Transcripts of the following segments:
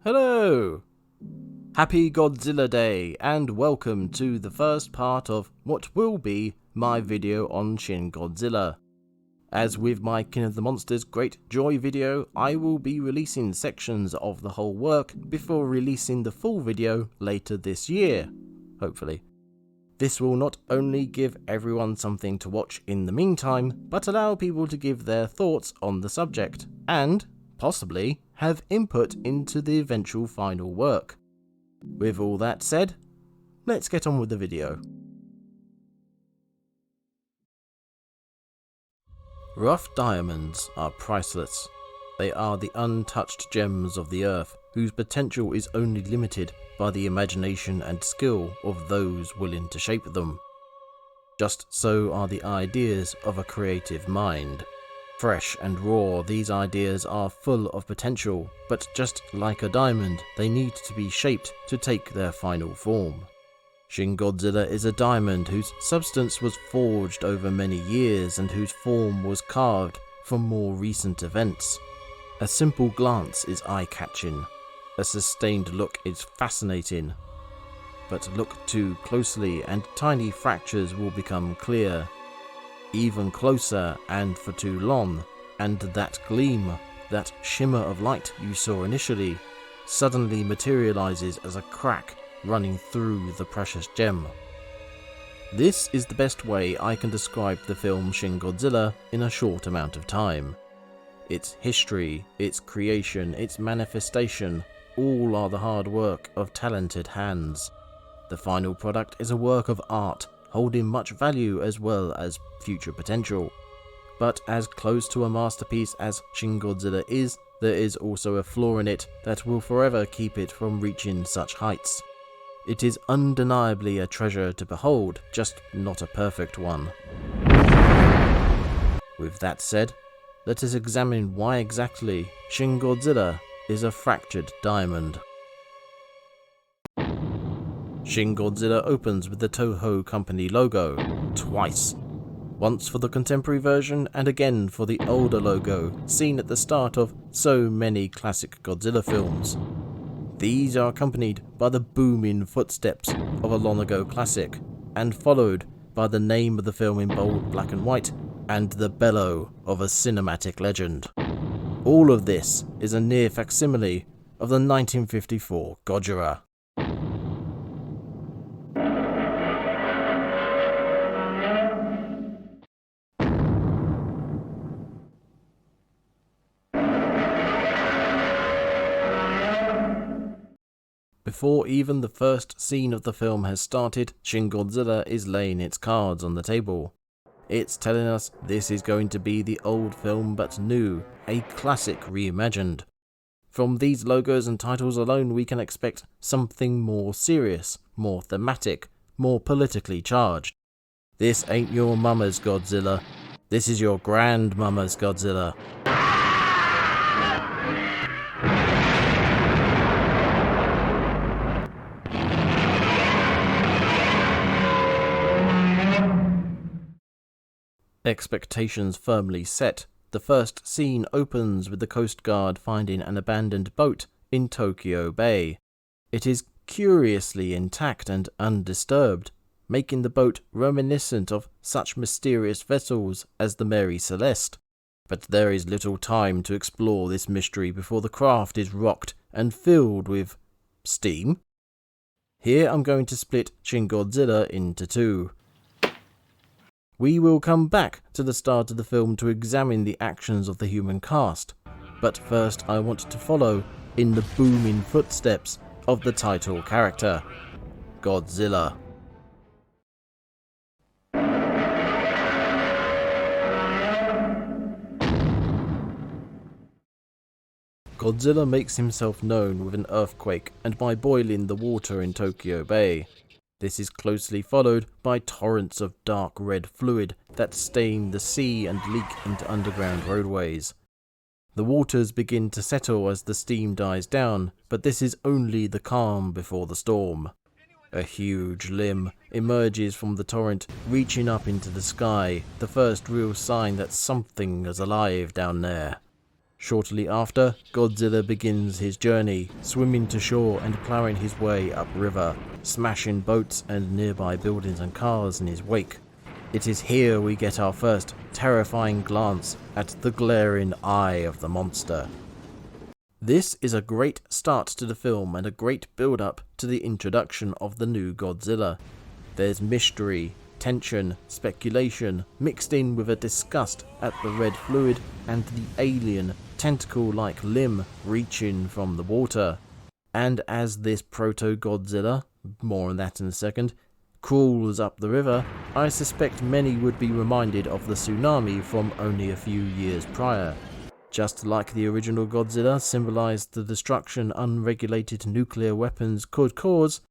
Hello! Happy Godzilla Day and welcome to the first part of what will be my video on Shin Godzilla. As with my King of the Monsters Great Joy video, I will be releasing sections of the whole work before releasing the full video later this year, hopefully. This will not only give everyone something to watch in the meantime, but allow people to give their thoughts on the subject, and, possibly, have input into the eventual final work. With all that said, let's get on with the video. Rough diamonds are priceless. They are the untouched gems of the earth, whose potential is only limited by the imagination and skill of those willing to shape them. Just so are the ideas of a creative mind. Fresh and raw, these ideas are full of potential, but just like a diamond, they need to be shaped to take their final form. Shin Godzilla is a diamond whose substance was forged over many years and whose form was carved from more recent events. A simple glance is eye-catching. A sustained look is fascinating. But look too closely and tiny fractures will become clear. Even closer and for too long, and that gleam, that shimmer of light you saw initially, suddenly materializes as a crack running through the precious gem. This is the best way I can describe the film Shin Godzilla in a short amount of time. Its history, its creation, its manifestation, all are the hard work of talented hands. The final product is a work of art, holding much value as well as future potential. But as close to a masterpiece as Shin Godzilla is, there is also a flaw in it that will forever keep it from reaching such heights. It is undeniably a treasure to behold, just not a perfect one. With that said, let us examine why exactly Shin Godzilla is a fractured diamond. Shin Godzilla opens with the Toho Company logo, twice. Once for the contemporary version and again for the older logo seen at the start of so many classic Godzilla films. These are accompanied by the booming footsteps of a long ago classic, and followed by the name of the film in bold black and white and the bellow of a cinematic legend. All of this is a near facsimile of the 1954 Gojira. Before even the first scene of the film has started, Shin Godzilla is laying its cards on the table. It's telling us this is going to be the old film but new, a classic reimagined. From these logos and titles alone we can expect something more serious, more thematic, more politically charged. This ain't your mama's Godzilla, this is your grandmama's Godzilla. Expectations firmly set, the first scene opens with the Coast Guard finding an abandoned boat in Tokyo Bay. It is curiously intact and undisturbed, making the boat reminiscent of such mysterious vessels as the Mary Celeste. But there is little time to explore this mystery before the craft is rocked and filled with steam. Here I'm going to split Shin Godzilla into two. We will come back to the start of the film to examine the actions of the human cast, but first I want to follow in the booming footsteps of the title character, Godzilla. Godzilla makes himself known with an earthquake and by boiling the water in Tokyo Bay. This is closely followed by torrents of dark red fluid that stain the sea and leak into underground roadways. The waters begin to settle as the steam dies down, but this is only the calm before the storm. A huge limb emerges from the torrent, reaching up into the sky, the first real sign that something is alive down there. Shortly after, Godzilla begins his journey, swimming to shore and ploughing his way upriver, smashing boats and nearby buildings and cars in his wake. It is here we get our first terrifying glance at the glaring eye of the monster. This is a great start to the film and a great build-up to the introduction of the new Godzilla. There's mystery, tension, speculation, mixed in with a disgust at the red fluid and the alien, tentacle-like limb reaching from the water. And as this proto-Godzilla, more on that in a second, crawls up the river, I suspect many would be reminded of the tsunami from only a few years prior. Just like the original Godzilla symbolized the destruction unregulated nuclear weapons could cause,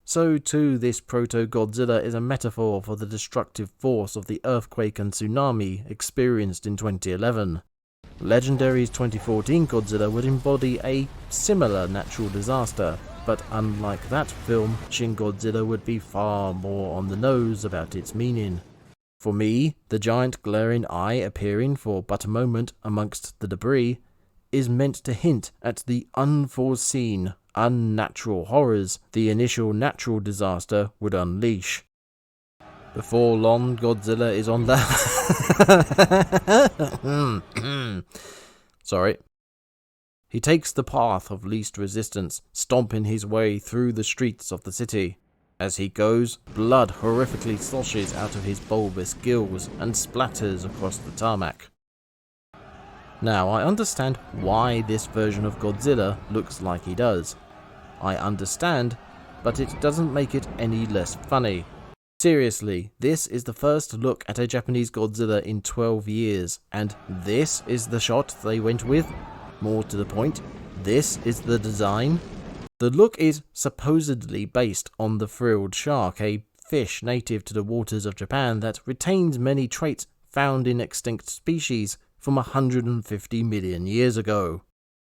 so too this proto-Godzilla is a metaphor for the destructive force of the earthquake and tsunami experienced in 2011. Legendary's 2014 Godzilla would embody a similar natural disaster, but unlike that film, Shin Godzilla would be far more on the nose about its meaning. For me, the giant glaring eye appearing for but a moment amongst the debris is meant to hint at the unforeseen, unnatural horrors the initial natural disaster would unleash. Before long, Godzilla is on the... Sorry. He takes the path of least resistance, stomping his way through the streets of the city. As he goes, blood horrifically sloshes out of his bulbous gills and splatters across the tarmac. Now, I understand why this version of Godzilla looks like he does. I understand, but it doesn't make it any less funny. Seriously, this is the first look at a Japanese Godzilla in 12 years, and this is the shot they went with? More to the point, this is the design? The look is supposedly based on the frilled shark, a fish native to the waters of Japan that retains many traits found in extinct species from 150 million years ago.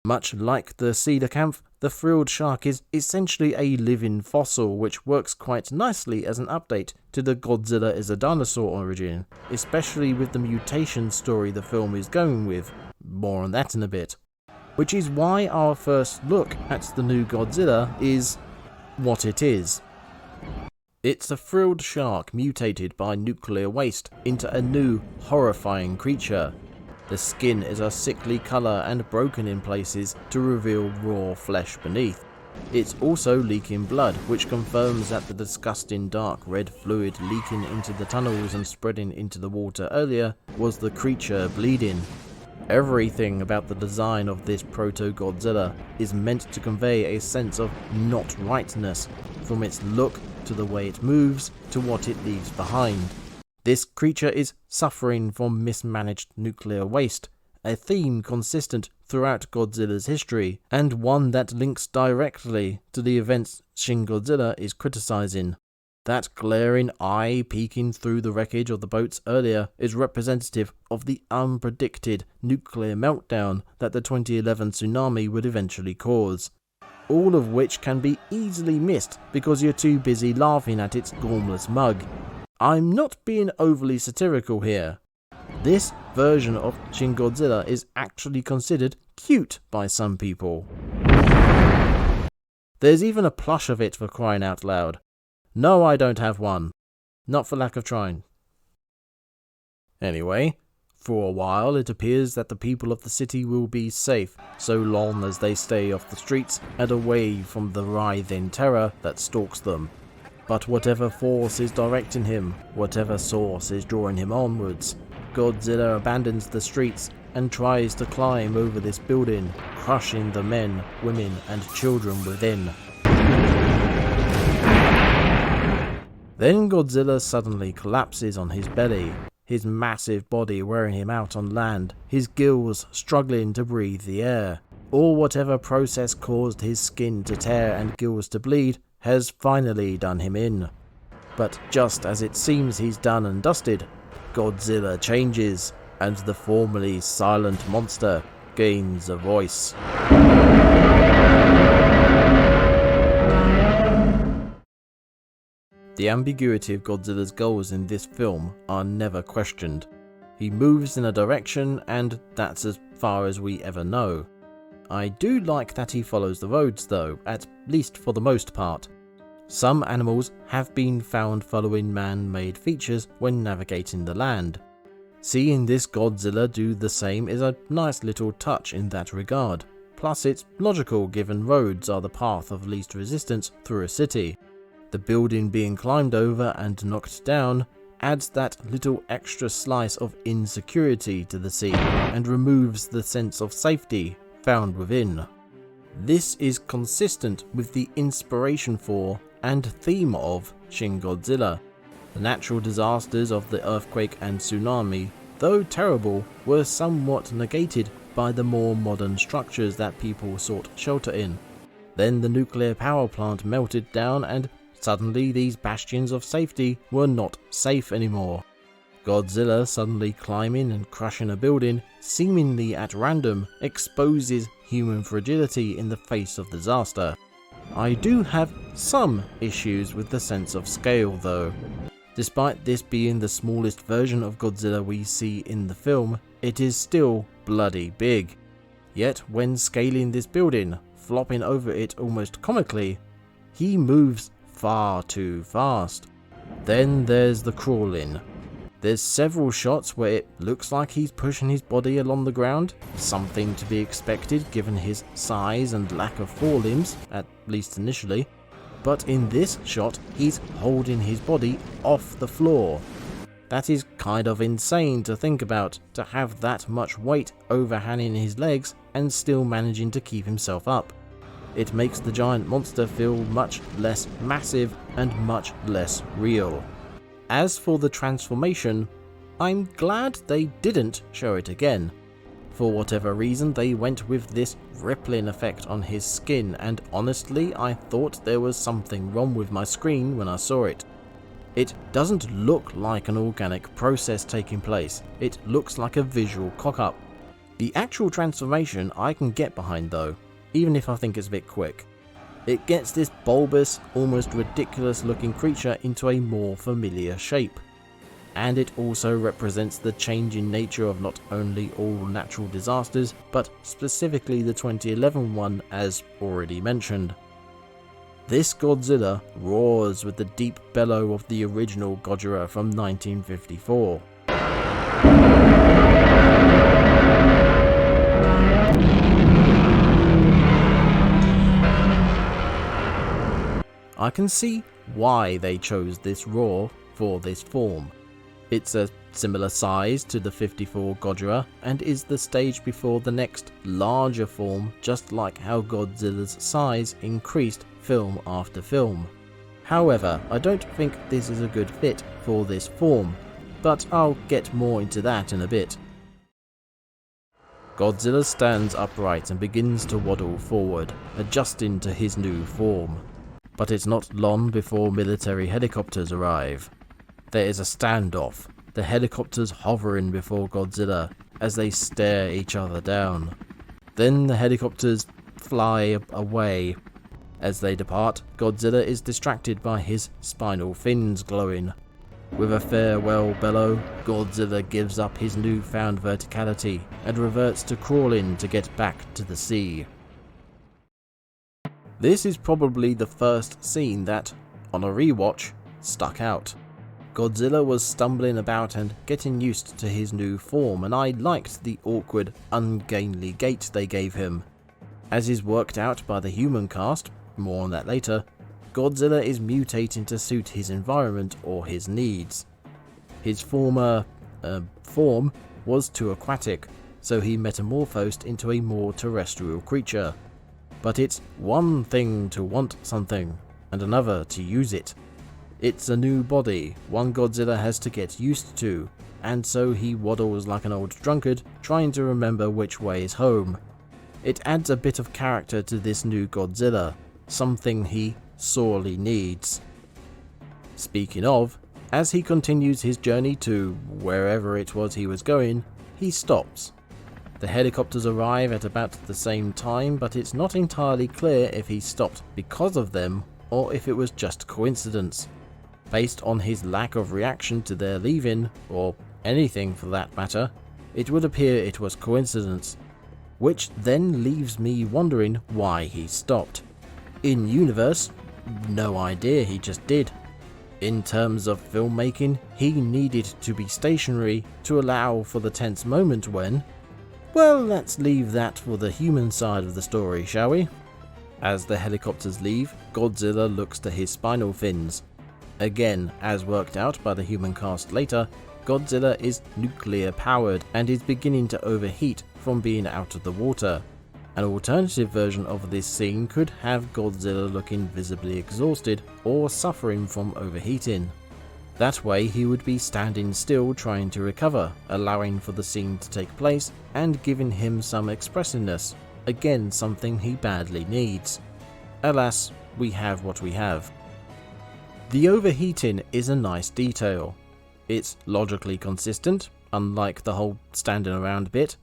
Much like the coelacanth, the frilled shark is essentially a living fossil, which works quite nicely as an update to the Godzilla is a dinosaur origin, especially with the mutation story the film is going with. More on that in a bit. Which is why our first look at the new Godzilla is what it is. It's a frilled shark mutated by nuclear waste into a new, horrifying creature. The skin is a sickly colour and broken in places to reveal raw flesh beneath. It's also leaking blood, which confirms that the disgusting dark red fluid leaking into the tunnels and spreading into the water earlier was the creature bleeding. Everything about the design of this proto-Godzilla is meant to convey a sense of not rightness, from its look to the way it moves to what it leaves behind. This creature is suffering from mismanaged nuclear waste, a theme consistent throughout Godzilla's history, and one that links directly to the events Shin Godzilla is criticizing. That glaring eye peeking through the wreckage of the boats earlier is representative of the unpredicted nuclear meltdown that the 2011 tsunami would eventually cause. All of which can be easily missed because you're too busy laughing at its gormless mug. I'm not being overly satirical here. This version of Shin Godzilla is actually considered cute by some people. There's even a plush of it, for crying out loud. No, I don't have one. Not for lack of trying. Anyway, for a while it appears that the people of the city will be safe, so long as they stay off the streets and away from the writhing terror that stalks them. But whatever force is directing him, whatever source is drawing him onwards, Godzilla abandons the streets and tries to climb over this building, crushing the men, women and children within. Then Godzilla suddenly collapses on his belly, his massive body wearing him out on land, his gills struggling to breathe the air. Or whatever process caused his skin to tear and gills to bleed has finally done him in. But just as it seems he's done and dusted, Godzilla changes, and the formerly silent monster gains a voice. The ambiguity of Godzilla's goals in this film are never questioned. He moves in a direction, and that's as far as we ever know. I do like that he follows the roads though, at least for the most part. Some animals have been found following man-made features when navigating the land. Seeing this Godzilla do the same is a nice little touch in that regard. Plus it's logical given roads are the path of least resistance through a city. The building being climbed over and knocked down adds that little extra slice of insecurity to the scene and removes the sense of safety found within. This is consistent with the inspiration for and theme of Shin Godzilla. The natural disasters of the earthquake and tsunami, though terrible, were somewhat negated by the more modern structures that people sought shelter in. Then the nuclear power plant melted down and suddenly these bastions of safety were not safe anymore. Godzilla suddenly climbing and crushing a building, seemingly at random, exposes human fragility in the face of disaster. I do have some issues with the sense of scale though. Despite this being the smallest version of Godzilla we see in the film, it is still bloody big. Yet when scaling this building, flopping over it almost comically, he moves far too fast. Then there's the crawling. There's several shots where it looks like he's pushing his body along the ground, something to be expected given his size and lack of forelimbs, at least initially. But in this shot, he's holding his body off the floor. That is kind of insane to think about, to have that much weight overhanging his legs and still managing to keep himself up. It makes the giant monster feel much less massive and much less real. As for the transformation, I'm glad they didn't show it again. For whatever reason, they went with this rippling effect on his skin, and honestly, I thought there was something wrong with my screen when I saw it. It doesn't look like an organic process taking place, it looks like a visual cock-up. The actual transformation I can get behind though, even if I think it's a bit quick. It gets this bulbous, almost ridiculous looking creature into a more familiar shape. And it also represents the changing nature of not only all natural disasters, but specifically the 2011 one as already mentioned. This Godzilla roars with the deep bellow of the original Godzilla from 1954. I can see why they chose this roar for this form. It's a similar size to the 54 Godzilla and is the stage before the next larger form, just like how Godzilla's size increased film after film. However, I don't think this is a good fit for this form, but I'll get more into that in a bit. Godzilla stands upright and begins to waddle forward, adjusting to his new form. But it's not long before military helicopters arrive. There is a standoff, the helicopters hovering before Godzilla as they stare each other down. Then the helicopters fly away. As they depart, Godzilla is distracted by his spinal fins glowing. With a farewell bellow, Godzilla gives up his newfound verticality and reverts to crawling to get back to the sea. This is probably the first scene that, on a rewatch, stuck out. Godzilla was stumbling about and getting used to his new form, and I liked the awkward, ungainly gait they gave him. As is worked out by the human cast, more on that later, Godzilla is mutating to suit his environment or his needs. His former form was too aquatic, so he metamorphosed into a more terrestrial creature. But it's one thing to want something, and another to use it. It's a new body, one Godzilla has to get used to, and so he waddles like an old drunkard, trying to remember which way is home. It adds a bit of character to this new Godzilla, something he sorely needs. Speaking of, as he continues his journey to wherever it was he was going, he stops. The helicopters arrive at about the same time, but it's not entirely clear if he stopped because of them or if it was just coincidence. Based on his lack of reaction to their leaving, or anything for that matter, it would appear it was coincidence, which then leaves me wondering why he stopped. In universe, no idea, he just did. In terms of filmmaking, he needed to be stationary to allow for the tense moment when... well, let's leave that for the human side of the story, shall we? As the helicopters leave, Godzilla looks to his spinal fins. Again, as worked out by the human cast later, Godzilla is nuclear powered and is beginning to overheat from being out of the water. An alternative version of this scene could have Godzilla looking visibly exhausted or suffering from overheating. That way he would be standing still trying to recover, allowing for the scene to take place and giving him some expressiveness, again something he badly needs. Alas, we have what we have. The overheating is a nice detail. It's logically consistent, unlike the whole standing around bit,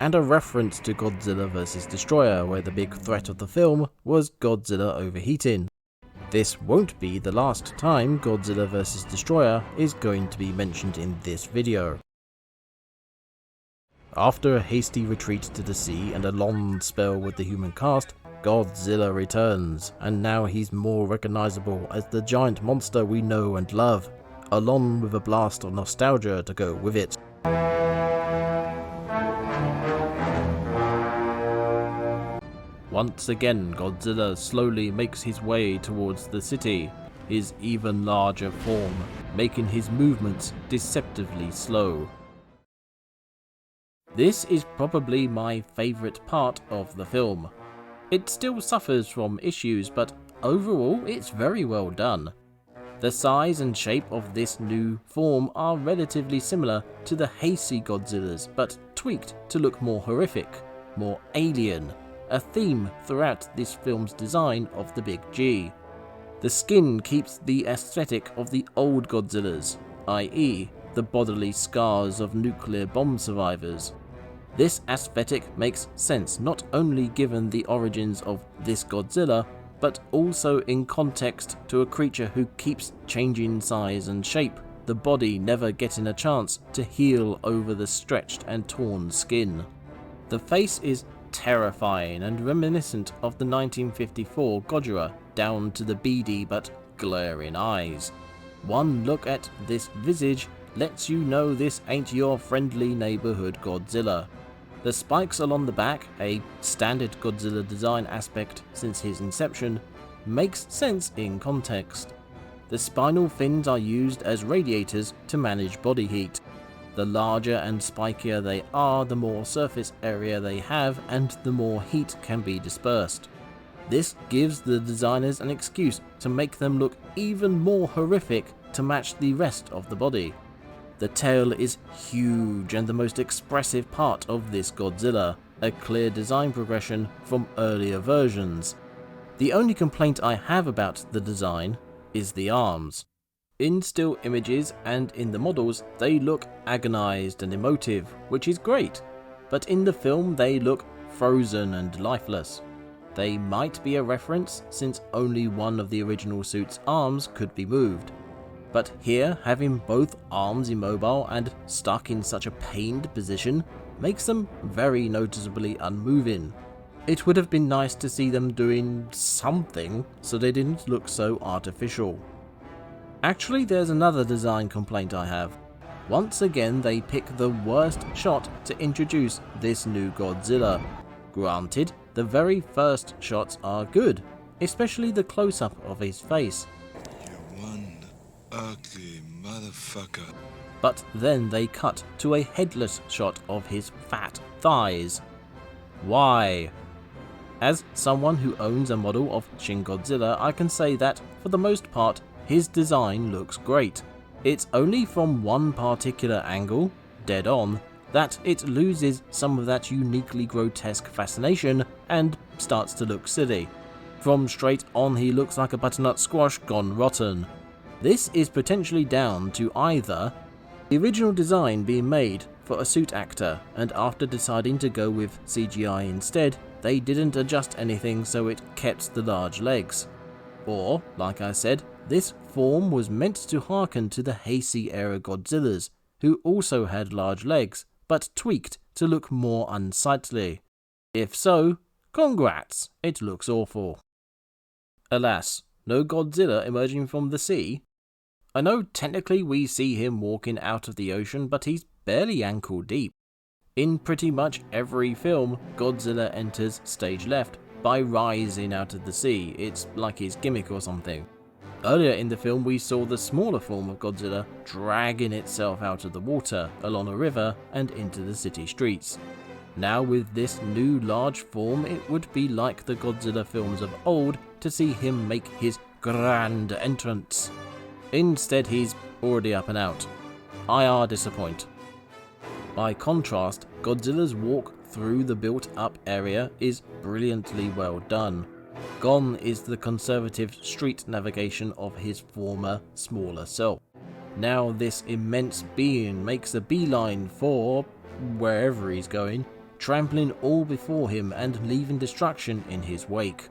and a reference to Godzilla vs. Destroyer, where the big threat of the film was Godzilla overheating. This won't be the last time Godzilla vs. Destroyer is going to be mentioned in this video. After a hasty retreat to the sea and a long spell with the human cast, Godzilla returns, and now he's more recognizable as the giant monster we know and love, along with a blast of nostalgia to go with it. Once again, Godzilla slowly makes his way towards the city, his even larger form making his movements deceptively slow. This is probably my favourite part of the film. It still suffers from issues, but overall it's very well done. The size and shape of this new form are relatively similar to the Heisei Godzillas, but tweaked to look more horrific, more alien, a theme throughout this film's design of the Big G. The skin keeps the aesthetic of the old Godzillas, i.e. the bodily scars of nuclear bomb survivors. This aesthetic makes sense not only given the origins of this Godzilla, but also in context to a creature who keeps changing size and shape, the body never getting a chance to heal over the stretched and torn skin. The face is terrifying and reminiscent of the 1954 Godzilla, down to the beady but glaring eyes. One look at this visage lets you know this ain't your friendly neighborhood Godzilla. The spikes along the back, a standard Godzilla design aspect since his inception, makes sense in context. The spinal fins are used as radiators to manage body heat. The larger and spikier they are, the more surface area they have and the more heat can be dispersed. This gives the designers an excuse to make them look even more horrific to match the rest of the body. The tail is huge and the most expressive part of this Godzilla, a clear design progression from earlier versions. The only complaint I have about the design is the arms. In still images and in the models, they look agonized and emotive, which is great, but in the film they look frozen and lifeless. They might be a reference since only one of the original suit's arms could be moved. But here, having both arms immobile and stuck in such a pained position makes them very noticeably unmoving. It would have been nice to see them doing something so they didn't look so artificial. Actually, there's another design complaint I have. Once again, they pick the worst shot to introduce this new Godzilla. Granted, the very first shots are good, especially the close-up of his face. Ugly motherfucker. But then they cut to a headless shot of his fat thighs. Why? As someone who owns a model of Shin Godzilla, I can say that, for the most part, his design looks great. It's only from one particular angle, dead on, that it loses some of that uniquely grotesque fascination and starts to look silly. From straight on, he looks like a butternut squash gone rotten. This is potentially down to either the original design being made for a suit actor, and after deciding to go with CGI instead, they didn't adjust anything so it kept the large legs. Or, like I said, this form was meant to harken to the Heisei era Godzillas, who also had large legs, but tweaked to look more unsightly. If so, congrats, it looks awful. Alas, no Godzilla emerging from the sea? I know technically we see him walking out of the ocean, but he's barely ankle deep. In pretty much every film, Godzilla enters stage left by rising out of the sea. It's like his gimmick or something. Earlier in the film, we saw the smaller form of Godzilla dragging itself out of the water, along a river, and into the city streets. Now with this new large form, it would be like the Godzilla films of old to see him make his grand entrance. Instead, he's already up and out. IR disappoint. By contrast, Godzilla's walk through the built-up area is brilliantly well done. Gone is the conservative street navigation of his former, smaller self. Now this immense being makes a beeline for wherever he's going, trampling all before him and leaving destruction in his wake.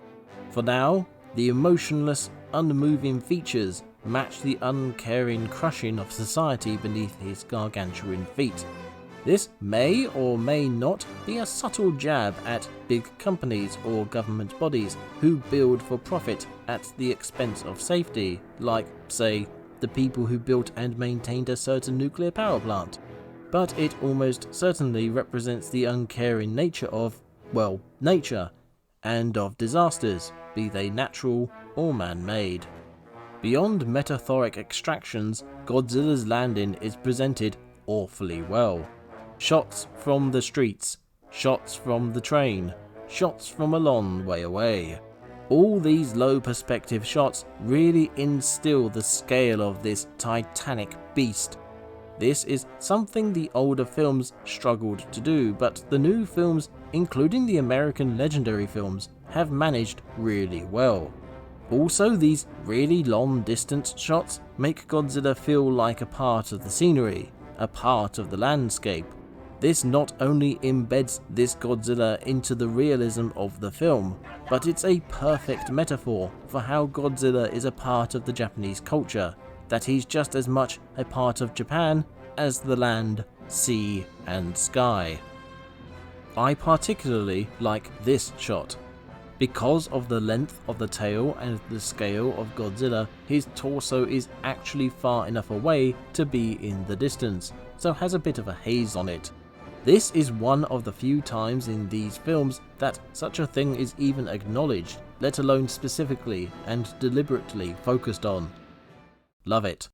For now, the emotionless, unmoving features match the uncaring crushing of society beneath his gargantuan feet. This may or may not be a subtle jab at big companies or government bodies who build for profit at the expense of safety, like, say, the people who built and maintained a certain nuclear power plant. But it almost certainly represents the uncaring nature of, well, nature, and of disasters, be they natural or man-made. Beyond metaphoric extractions, Godzilla's landing is presented awfully well. Shots from the streets, shots from the train, shots from a long way away. All these low perspective shots really instill the scale of this titanic beast. This is something the older films struggled to do, but the new films, including the American legendary films, have managed really well. Also, these really long distance shots make Godzilla feel like a part of the scenery, a part of the landscape. This not only embeds this Godzilla into the realism of the film, but it's a perfect metaphor for how Godzilla is a part of the Japanese culture, that he's just as much a part of Japan as the land, sea, and sky. I particularly like this shot. Because of the length of the tail and the scale of Godzilla, his torso is actually far enough away to be in the distance, so has a bit of a haze on it. This is one of the few times in these films that such a thing is even acknowledged, let alone specifically and deliberately focused on. Love it.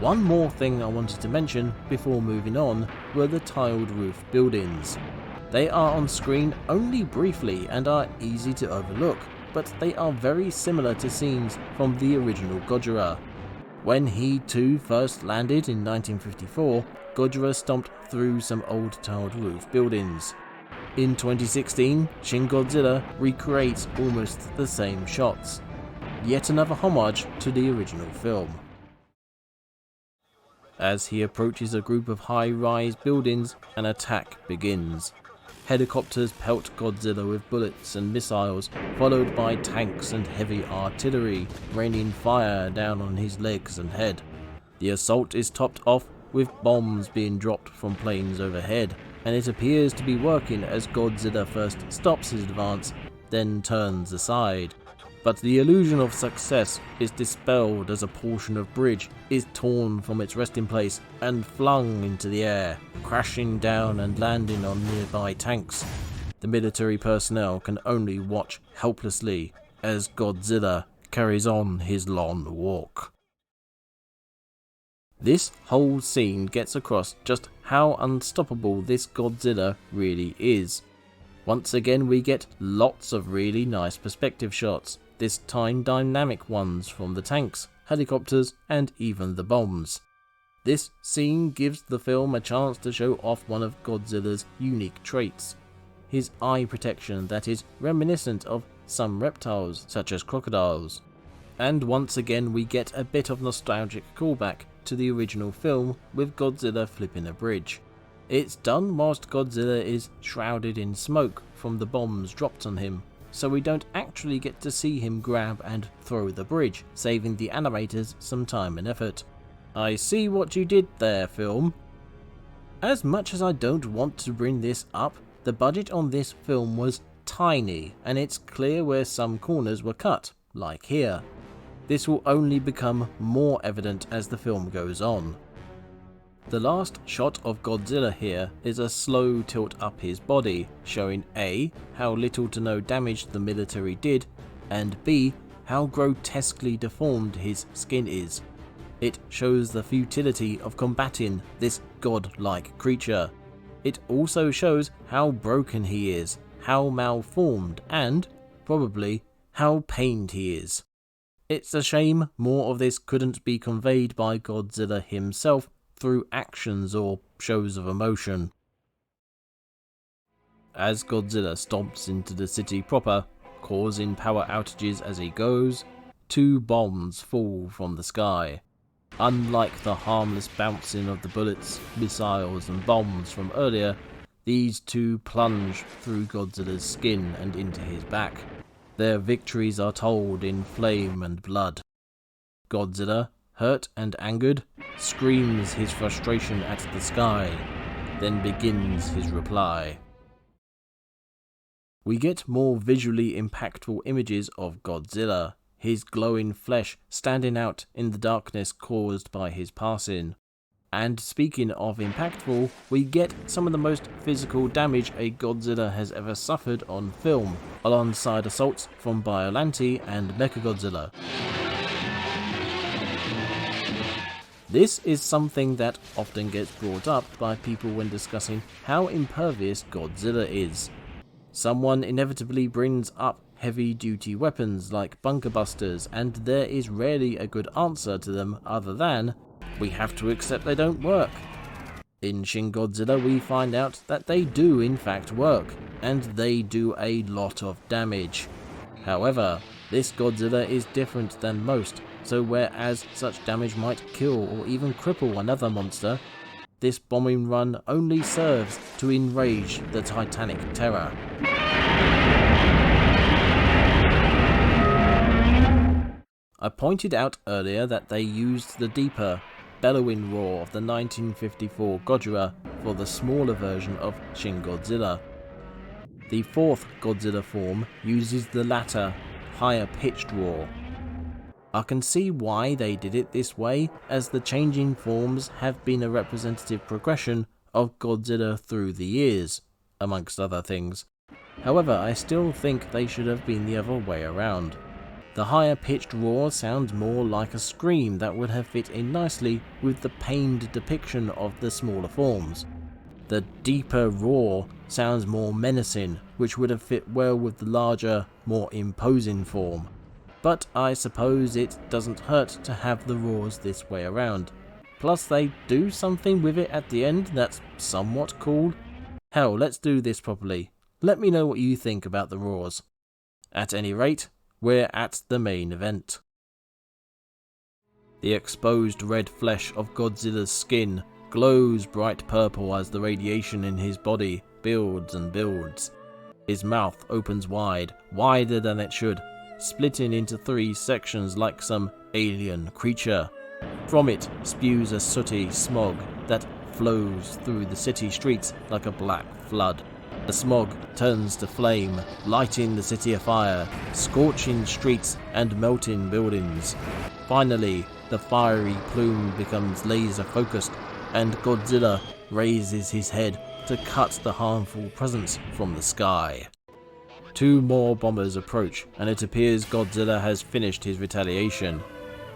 One more thing I wanted to mention before moving on were the tiled roof buildings. They are on screen only briefly and are easy to overlook, but they are very similar to scenes from the original Gojira. When he too first landed in 1954, Gojira stomped through some old tiled roof buildings. In 2016, Shin Godzilla recreates almost the same shots. Yet another homage to the original film. As he approaches a group of high-rise buildings, an attack begins. Helicopters pelt Godzilla with bullets and missiles, followed by tanks and heavy artillery, raining fire down on his legs and head. The assault is topped off with bombs being dropped from planes overhead, and it appears to be working as Godzilla first stops his advance, then turns aside. But the illusion of success is dispelled as a portion of bridge is torn from its resting place and flung into the air, crashing down and landing on nearby tanks. The military personnel can only watch helplessly as Godzilla carries on his long walk. This whole scene gets across just how unstoppable this Godzilla really is. Once again we get lots of really nice perspective shots, this time dynamic ones from the tanks, helicopters, and even the bombs. This scene gives the film a chance to show off one of Godzilla's unique traits, his eye protection that is reminiscent of some reptiles such as crocodiles. And once again we get a bit of nostalgic callback to the original film with Godzilla flipping a bridge. It's done whilst Godzilla is shrouded in smoke from the bombs dropped on him, so we don't actually get to see him grab and throw the bridge, saving the animators some time and effort. I see what you did there, film. As much as I don't want to bring this up, the budget on this film was tiny, and it's clear where some corners were cut, like here. This will only become more evident as the film goes on. The last shot of Godzilla here is a slow tilt up his body, showing A, how little to no damage the military did, and B, how grotesquely deformed his skin is. It shows the futility of combating this godlike creature. It also shows how broken he is, how malformed, and, probably, how pained he is. It's a shame more of this couldn't be conveyed by Godzilla himself through actions or shows of emotion. As Godzilla stomps into the city proper, causing power outages as he goes, 2 bombs fall from the sky. Unlike the harmless bouncing of the bullets, missiles and bombs from earlier, these 2 plunge through Godzilla's skin and into his back. Their victories are told in flame and blood. Godzilla, hurt and angered, screams his frustration at the sky, then begins his reply. We get more visually impactful images of Godzilla, his glowing flesh standing out in the darkness caused by his passing. And speaking of impactful, we get some of the most physical damage a Godzilla has ever suffered on film, alongside assaults from Biollante and Mechagodzilla. This is something that often gets brought up by people when discussing how impervious Godzilla is. Someone inevitably brings up heavy-duty weapons like bunker busters, and there is rarely a good answer to them other than, we have to accept they don't work. In Shin Godzilla we find out that they do in fact work, and they do a lot of damage. However, this Godzilla is different than most, so whereas such damage might kill or even cripple another monster, this bombing run only serves to enrage the Titanic terror. I pointed out earlier that they used the deeper, bellowing roar of the 1954 Godzilla for the smaller version of Shin Godzilla. The 4th Godzilla form uses the latter, higher pitched roar. I can see why they did it this way, as the changing forms have been a representative progression of Godzilla through the years, amongst other things. However, I still think they should have been the other way around. The higher pitched roar sounds more like a scream that would have fit in nicely with the pained depiction of the smaller forms. The deeper roar sounds more menacing, which would have fit well with the larger, more imposing form. But I suppose it doesn't hurt to have the roars this way around. Plus they do something with it at the end that's somewhat cool. Hell, let's do this properly. Let me know what you think about the roars. At any rate, we're at the main event. The exposed red flesh of Godzilla's skin glows bright purple as the radiation in his body builds and builds. His mouth opens wide, wider than it should, splitting into 3 sections like some alien creature. From it spews a sooty smog that flows through the city streets like a black flood. The smog turns to flame, lighting the city afire, scorching streets and melting buildings. Finally, the fiery plume becomes laser focused, and Godzilla raises his head to cut the harmful presence from the sky. 2 more bombers approach, and it appears Godzilla has finished his retaliation.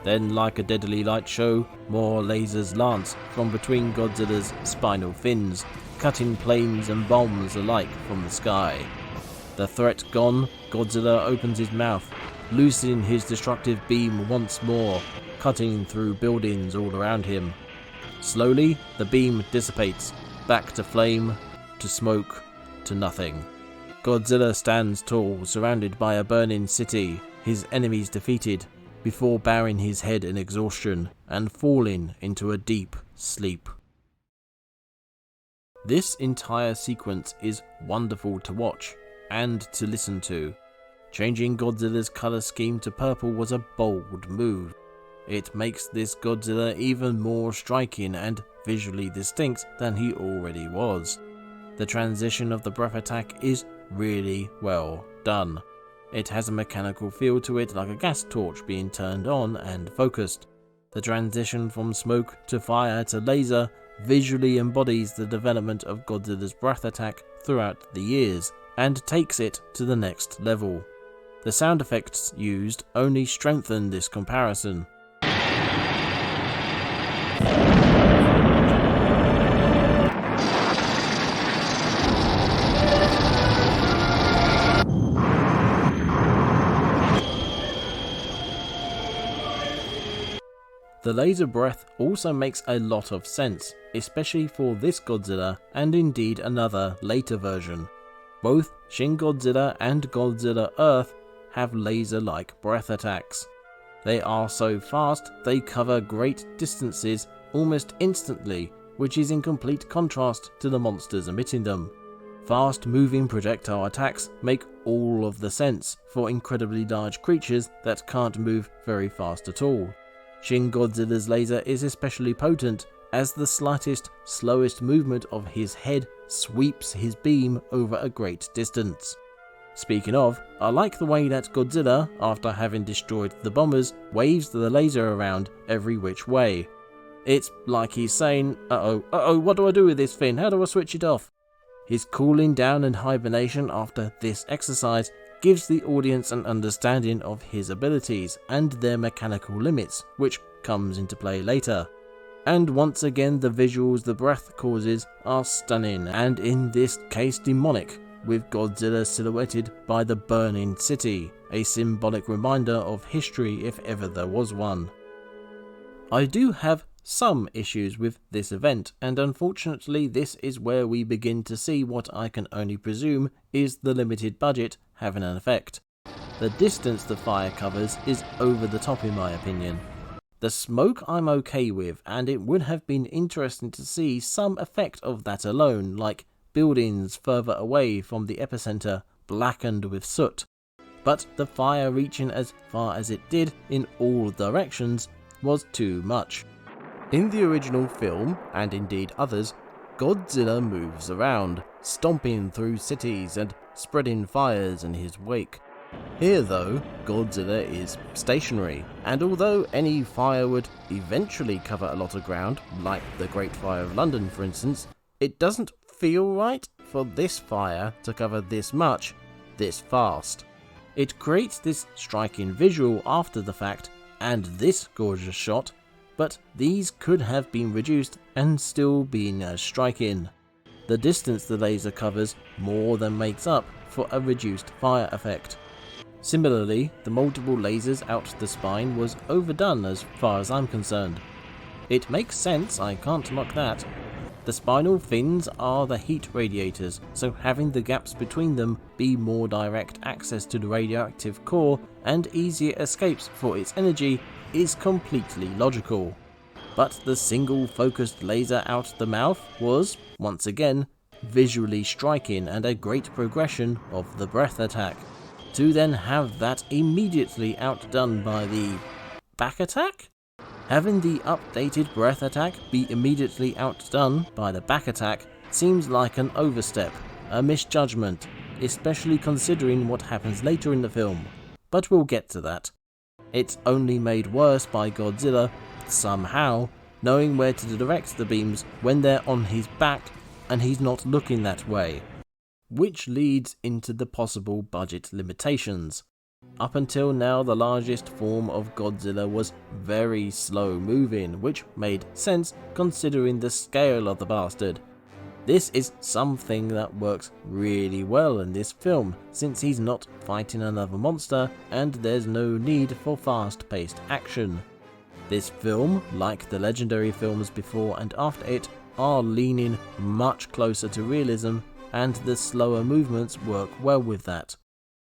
Then, like a deadly light show, more lasers lance from between Godzilla's spinal fins, cutting planes and bombs alike from the sky. The threat gone, Godzilla opens his mouth, loosing his destructive beam once more, cutting through buildings all around him. Slowly, the beam dissipates, back to flame, to smoke, to nothing. Godzilla stands tall, surrounded by a burning city, his enemies defeated, before bowing his head in exhaustion and falling into a deep sleep. This entire sequence is wonderful to watch and to listen to. Changing Godzilla's colour scheme to purple was a bold move. It makes this Godzilla even more striking and visually distinct than he already was. The transition of the breath attack is really well done. It has a mechanical feel to it, like a gas torch being turned on and focused. The transition from smoke to fire to laser visually embodies the development of Godzilla's breath attack throughout the years and takes it to the next level. The sound effects used only strengthen this comparison. The laser breath also makes a lot of sense, especially for this Godzilla and indeed another later version. Both Shin Godzilla and Godzilla Earth have laser-like breath attacks. They are so fast they cover great distances almost instantly, which is in complete contrast to the monsters emitting them. Fast-moving projectile attacks make all of the sense for incredibly large creatures that can't move very fast at all. Shin Godzilla's laser is especially potent as the slightest, slowest movement of his head sweeps his beam over a great distance. Speaking of, I like the way that Godzilla, after having destroyed the bombers, waves the laser around every which way. It's like he's saying, uh-oh, what do I do with this thing? How do I switch it off? His cooling down and hibernation after this exercise gives the audience an understanding of his abilities and their mechanical limits, which comes into play later. And once again, the visuals the breath causes are stunning and in this case demonic, with Godzilla silhouetted by the burning city, a symbolic reminder of history if ever there was one. I do have some issues with this event, and unfortunately this is where we begin to see what I can only presume is the limited budget having an effect. The distance the fire covers is over the top in my opinion. The smoke I'm okay with, and it would have been interesting to see some effect of that alone, like buildings further away from the epicenter blackened with soot. But the fire reaching as far as it did in all directions was too much. In the original film, and indeed others, Godzilla moves around, stomping through cities and spreading fires in his wake. Here though, Godzilla is stationary, and although any fire would eventually cover a lot of ground, like the Great Fire of London for instance, it doesn't feel right for this fire to cover this much, this fast. It creates this striking visual after the fact, and this gorgeous shot, but these could have been reduced and still been as striking. The distance the laser covers more than makes up for a reduced fire effect. Similarly, the multiple lasers out the spine was overdone as far as I'm concerned. It makes sense, I can't mock that. The spinal fins are the heat radiators, so having the gaps between them be more direct access to the radioactive core and easier escapes for its energy is completely logical. But the single focused laser out the mouth was, once again, visually striking and a great progression of the breath attack. To then have that immediately outdone by the back attack? Having the updated breath attack be immediately outdone by the back attack seems like an overstep, a misjudgment, especially considering what happens later in the film, but we'll get to that. It's only made worse by Godzilla, somehow, knowing where to direct the beams when they're on his back and he's not looking that way, which leads into the possible budget limitations. Up until now, the largest form of Godzilla was very slow moving, which made sense considering the scale of the bastard. This is something that works really well in this film, since he's not fighting another monster and there's no need for fast-paced action. This film, like the legendary films before and after it, are leaning much closer to realism, and the slower movements work well with that.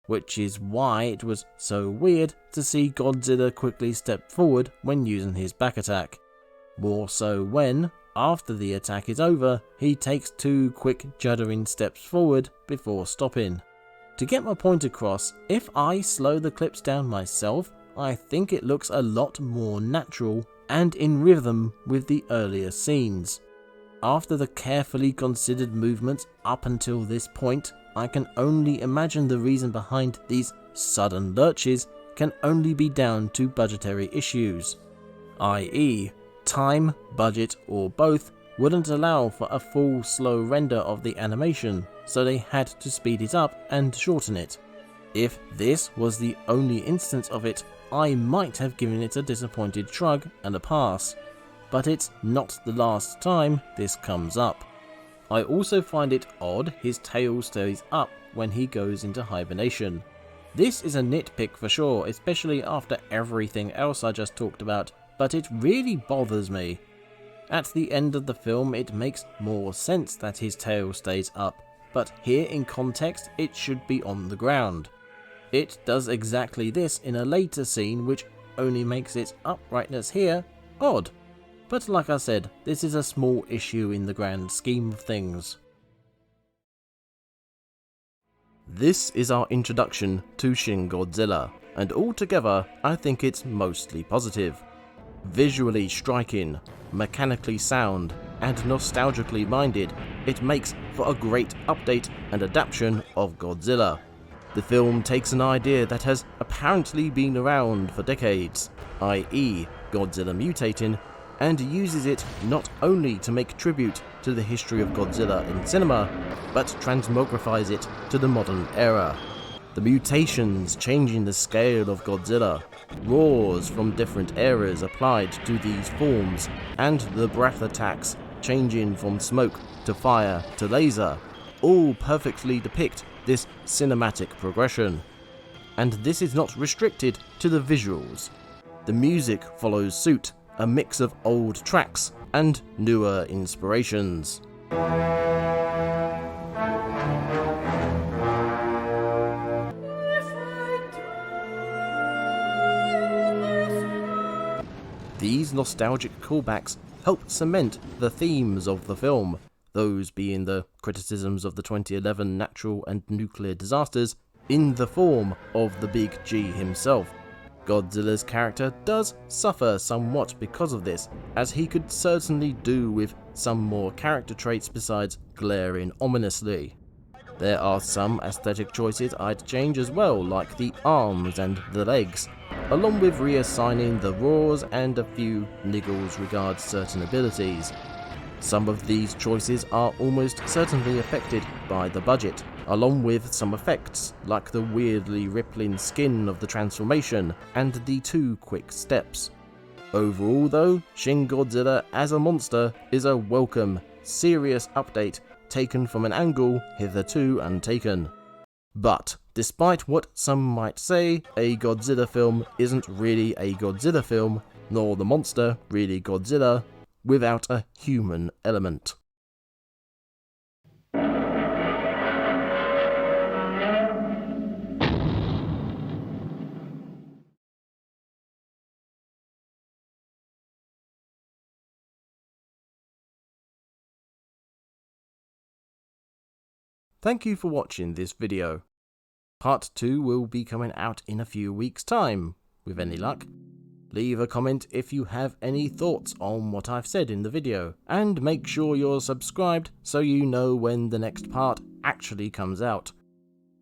Which is why it was so weird to see Godzilla quickly step forward when using his back attack. More so when, after the attack is over, he takes 2 quick juddering steps forward before stopping. To get my point across, if I slow the clips down myself, I think it looks a lot more natural and in rhythm with the earlier scenes. After the carefully considered movements up until this point, I can only imagine the reason behind these sudden lurches can only be down to budgetary issues, i.e., time, budget, or both wouldn't allow for a full slow render of the animation, so they had to speed it up and shorten it. If this was the only instance of it, I might have given it a disappointed shrug and a pass, but it's not the last time this comes up. I also find it odd his tail stays up when he goes into hibernation. This is a nitpick for sure, especially after everything else I just talked about, but it really bothers me. At the end of the film it makes more sense that his tail stays up, but here in context it should be on the ground. It does exactly this in a later scene, which only makes its uprightness here odd. But like I said, this is a small issue in the grand scheme of things. This is our introduction to Shin Godzilla, and altogether I think it's mostly positive. Visually striking, mechanically sound, and nostalgically minded, it makes for a great update and adaptation of Godzilla. The film takes an idea that has apparently been around for decades, i.e. Godzilla mutating, and uses it not only to make tribute to the history of Godzilla in cinema, but transmogrifies it to the modern era. The mutations changing the scale of Godzilla, roars from different eras applied to these forms, and the breath attacks changing from smoke to fire to laser, all perfectly depict this cinematic progression. And this is not restricted to the visuals. The music follows suit, a mix of old tracks and newer inspirations. These nostalgic callbacks help cement the themes of the film, those being the criticisms of the 2011 natural and nuclear disasters in the form of the Big G himself. Godzilla's character does suffer somewhat because of this, as he could certainly do with some more character traits besides glaring ominously. There are some aesthetic choices I'd change as well, like the arms and the legs, along with reassigning the roars and a few niggles regards certain abilities. Some of these choices are almost certainly affected by the budget, along with some effects like the weirdly rippling skin of the transformation and the 2 quick steps. Overall though, Shin Godzilla as a monster is a welcome, serious update taken from an angle hitherto untaken. But despite what some might say, a Godzilla film isn't really a Godzilla film, nor the monster really Godzilla, without a human element. Thank you for watching this video. Part 2 will be coming out in a few weeks' time, with any luck. Leave a comment if you have any thoughts on what I've said in the video, and make sure you're subscribed so you know when the next part actually comes out.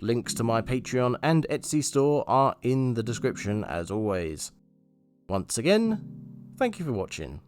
Links to my Patreon and Etsy store are in the description as always. Once again, thank you for watching.